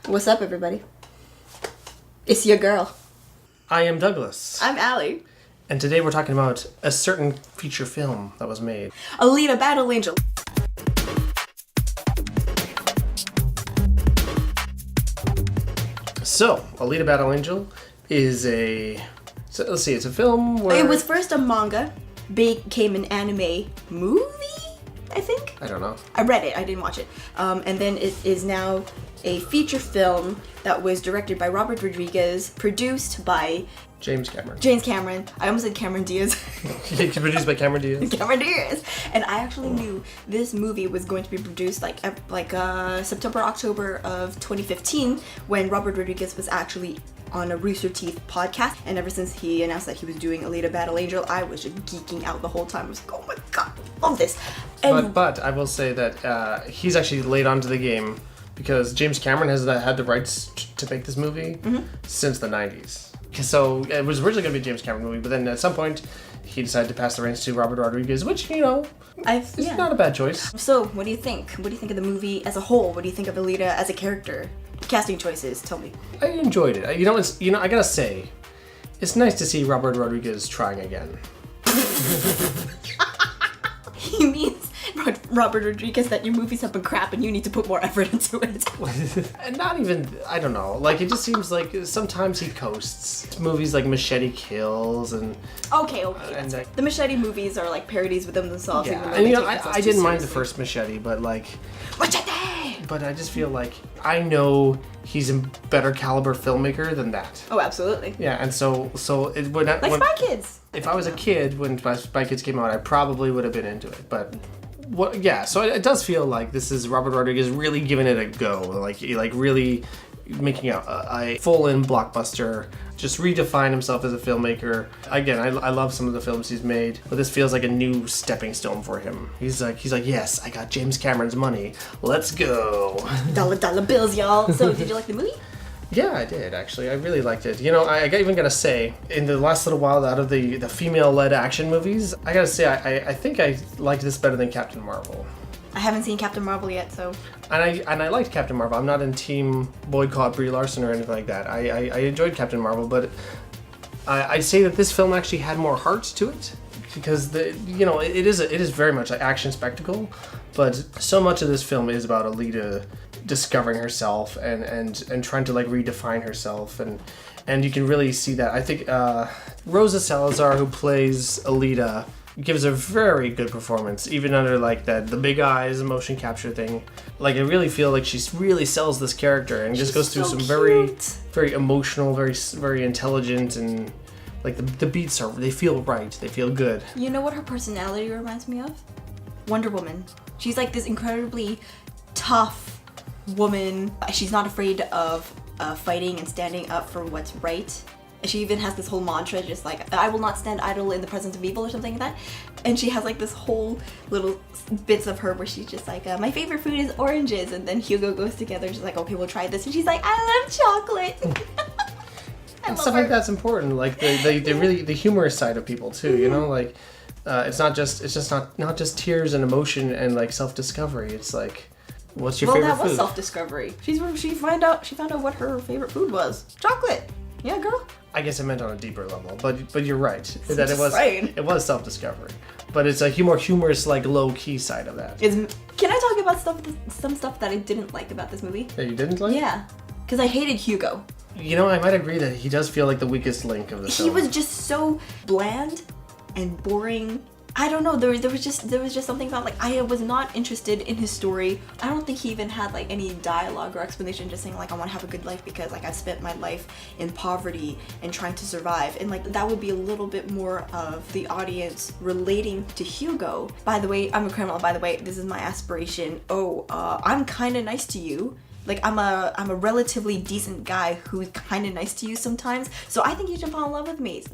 What's up, everybody? It's your girl. I am Douglas. I'm Allie. And today we're talking about a certain feature film that was made. Alita Battle Angel. So, Alita Battle Angel is it's a film where... It was first a manga, became an anime movie, I think? I don't know. I read it, I didn't watch it. And then it is now a feature film that was directed by Robert Rodriguez, produced by... James Cameron. I almost said Cameron Diaz. Produced by Cameron Diaz. Cameron Diaz. And I actually knew this movie was going to be produced like September, October of 2015 when Robert Rodriguez was actually on a Rooster Teeth podcast. And ever since he announced that he was doing Alita Battle Angel, I was just geeking out the whole time. I was like, oh my god, I love this. And But I will say that he's actually laid onto the game because James Cameron has had the rights to make this movie since the 90s. So it was originally going to be a James Cameron movie, but then at some point he decided to pass the reins to Robert Rodriguez, which, is not a bad choice. So, what do you think? What do you think of the movie as a whole? What do you think of Alita as a character? Casting choices, tell me. I enjoyed it. I gotta say, it's nice to see Robert Rodriguez trying again. He means Robert Rodriguez that your movies have been crap and you need to put more effort into it. And not even, I don't know, like it just seems like sometimes he coasts. Movies like Machete Kills and... Okay. The Machete movies are like parodies within themselves. Yeah, even though and they take themselves I too didn't mind the seriously. first Machete, but like... Machete! But I just feel like I know he's a better caliber filmmaker than that. Oh, absolutely. Yeah, and so it would not... Like Spy Kids! If I was a kid when Spy Kids came out, I probably would have been into it, but... So it does feel like this is Robert Rodriguez really giving it a go, like really making a full-in blockbuster, just redefine himself as a filmmaker. Again, I love some of the films he's made, but this feels like a new stepping stone for him. He's like, yes, I got James Cameron's money. Let's go. Dollar bills, y'all. So, did you like the movie? Yeah, I did, actually. I really liked it. I even gotta say, in the last little while out of the female-led action movies, I gotta say, I think I liked this better than Captain Marvel. I haven't seen Captain Marvel yet, so... And I liked Captain Marvel. I'm not in team boycott Brie Larson or anything like that. I enjoyed Captain Marvel, but I'd say that this film actually had more heart to it. Because it is very much an action spectacle, but so much of this film is about Alita discovering herself and trying to like redefine herself, and you can really see that. I think Rosa Salazar, who plays Alita, gives a very good performance, even under like the big eyes motion capture thing. Like I really feel like she really sells this character and just goes through some very emotional, very intelligent, and like the beats they feel right, they feel good. You know what her personality reminds me of? Wonder Woman. She's like this incredibly tough woman. She's not afraid of fighting and standing up for what's right. She even has this whole mantra, just like, I will not stand idle in the presence of evil or something like that. And she has like this whole little bits of her where she's just like, my favorite food is oranges. And then Hugo goes together and she's like, okay, we'll try this. And she's like, I love chocolate. And stuff like that's important. Like the humorous side of people too, Like it's not just tears and emotion and like self-discovery. It's like, what's your favorite food? Well, that was self-discovery. She found out what her favorite food was. Chocolate. Yeah, girl. I guess I meant on a deeper level, but you're right that it was self-discovery, but it's a more humorous, like low-key side of that. Can I talk about some stuff that I didn't like about this movie? That you didn't like? Yeah, because I hated Hugo. I might agree that he does feel like the weakest link of the film. He was just so bland and boring. I don't know. There was just something about like I was not interested in his story. I don't think he even had like any dialogue or explanation. Just saying like I want to have a good life because like I've spent my life in poverty and trying to survive, and like that would be a little bit more of the audience relating to Hugo. By the way, I'm a criminal. By the way, this is my aspiration. I'm kind of nice to you. Like I'm a relatively decent guy who's kind of nice to you sometimes. So I think you should fall in love with me.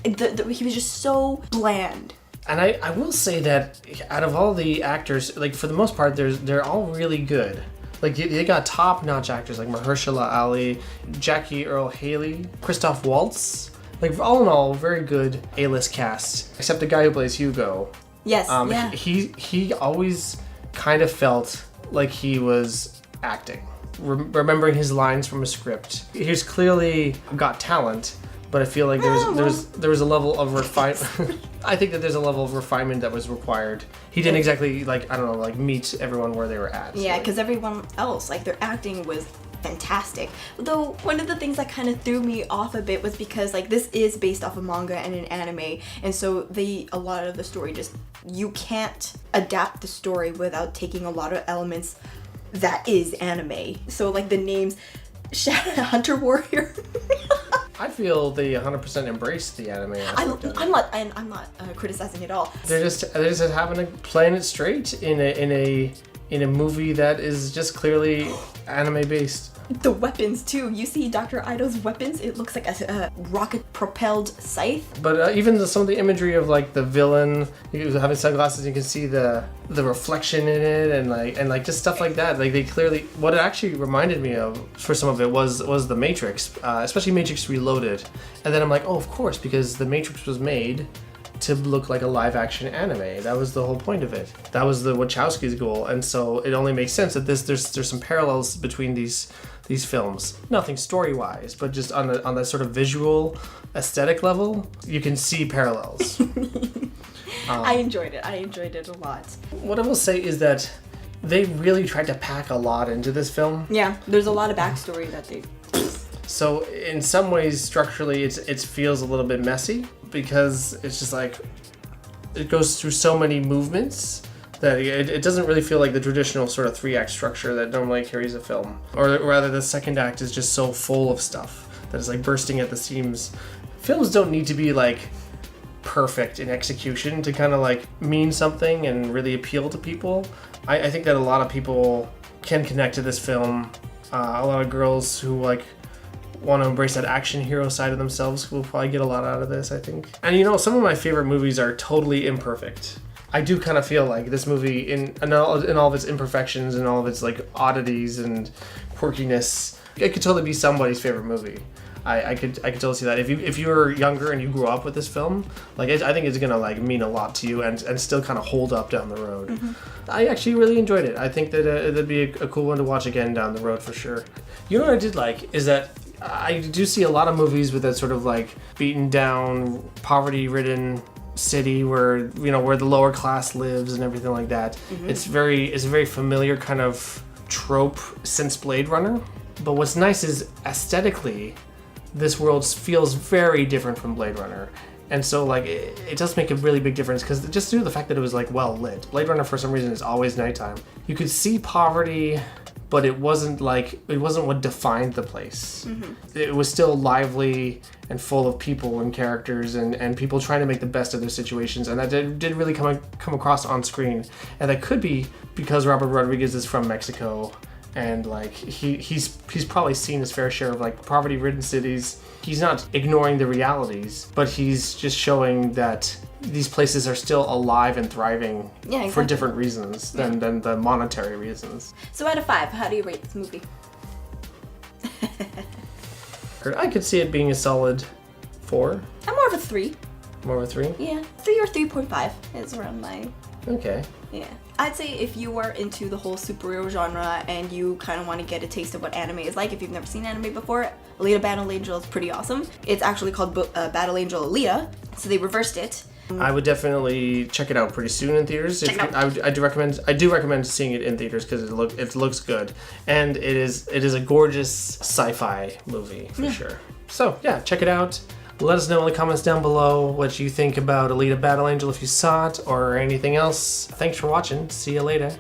He was just so bland. And I will say that out of all the actors, like for the most part, they're all really good. Like they got top-notch actors like Mahershala Ali, Jackie Earle Haley, Christoph Waltz. Like all in all, very good A-list cast. Except the guy who plays Hugo. Yes. Yeah. He always kind of felt like he was acting. remembering his lines from a script. He's clearly got talent, but I feel like there was a level of refinement. I think that there's a level of refinement that was required. He didn't exactly meet everyone where they were at. Yeah, because everyone else, their acting was fantastic. Though one of the things that kind of threw me off a bit was because this is based off a manga and an anime, and so a lot of the story you can't adapt the story without taking a lot of elements that is anime. So the names Hunter Warrior. I feel they 100% embraced the anime. I'm not criticizing at all. They're just having to playing it straight in a movie that is just clearly anime based. The weapons too. You see Dr. Ido's weapons. It looks like a rocket-propelled scythe. But even some of the imagery of the villain, he was having sunglasses. You can see the reflection in it, and just stuff like that. They clearly. What it actually reminded me of for some of it was the Matrix, especially Matrix Reloaded. And then I'm like, oh, of course, because the Matrix was made to look like a live-action anime. That was the whole point of it. That was the Wachowski's goal, and so it only makes sense that there's some parallels between these films. Nothing story-wise, but just on the sort of visual, aesthetic level, you can see parallels. I enjoyed it. I enjoyed it a lot. What I will say is that they really tried to pack a lot into this film. Yeah, there's a lot of backstory that they. So in some ways, structurally, it feels a little bit messy because it's just it goes through so many movements that it doesn't really feel like the traditional sort of 3-act structure that normally carries a film. Or rather, the second act is just so full of stuff that is bursting at the seams. Films don't need to be perfect in execution to kind of mean something and really appeal to people. I think that a lot of people can connect to this film. A lot of girls who want to embrace that action hero side of themselves will probably get a lot out of this, I think. And some of my favorite movies are totally imperfect. I do kind of feel like this movie, in all of its imperfections and all of its oddities and quirkiness, it could totally be somebody's favorite movie. I could totally see that. If you were younger and you grew up with this film, I think it's gonna mean a lot to you and still kind of hold up down the road. Mm-hmm. I actually really enjoyed it. I think that it'd be a cool one to watch again down the road for sure. You know what I did like is that I do see a lot of movies with that sort of beaten down, poverty-ridden city where the lower class lives and everything like that. Mm-hmm. It's a very familiar kind of trope since Blade Runner. But what's nice is aesthetically, this world feels very different from Blade Runner. And so it does make a really big difference because just due to the fact that it was well lit. Blade Runner for some reason is always nighttime. You could see poverty, but it wasn't what defined the place. Mm-hmm. It was still lively and full of people and characters and people trying to make the best of their situations, and that did really come across on screen. And that could be because Robert Rodriguez is from Mexico, and he's probably seen his fair share of poverty-ridden cities. He's not ignoring the realities, but he's just showing that these places are still alive and thriving for different reasons than the monetary reasons. So out of 5, how do you rate this movie? I could see it being a solid 4. I'm more of a 3. More of a 3? Yeah, 3 or 3.5 is around my... Okay. Yeah. I'd say if you are into the whole superhero genre and you kind of want to get a taste of what anime is like, if you've never seen anime before, Alita Battle Angel is pretty awesome. It's actually called Battle Angel Alita, so they reversed it. I would definitely check it out pretty soon in theaters. I do recommend seeing it in theaters because it looks good, and it is a gorgeous sci-fi movie for sure. So yeah, check it out. Let us know in the comments down below what you think about Alita Battle Angel if you saw it or anything else. Thanks for watching. See you later.